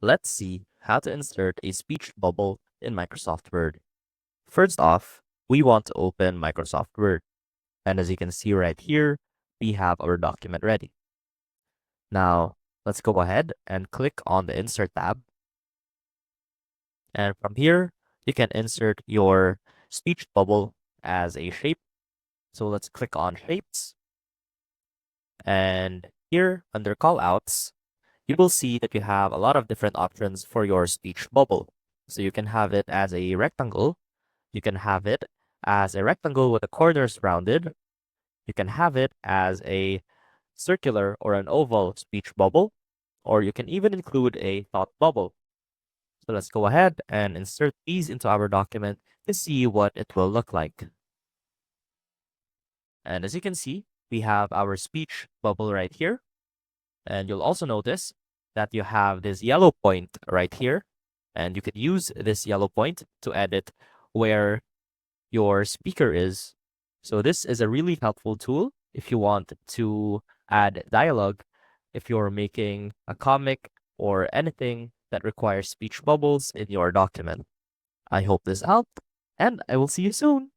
Let's see how to insert a speech bubble in Microsoft Word. First off, we want to open Microsoft Word. And as you can see right here, we have our document ready. Now, let's go ahead and click on the Insert tab. And from here, you can insert your speech bubble as a shape. So let's click on Shapes. And here, under Callouts, you will see that you have a lot of different options for your speech bubble. So you can have it as a rectangle. You can have it as a rectangle with the corners rounded. You can have it as a circular or an oval speech bubble, or you can even include a thought bubble. So let's go ahead and insert these into our document to see what it will look like. And as you can see, we have our speech bubble right here. And you'll also notice that you have this yellow point right here. And you could use this yellow point to edit where your speaker is. So this is a really helpful tool if you want to add dialogue, if you're making a comic or anything that requires speech bubbles in your document. I hope this helped, and I will see you soon.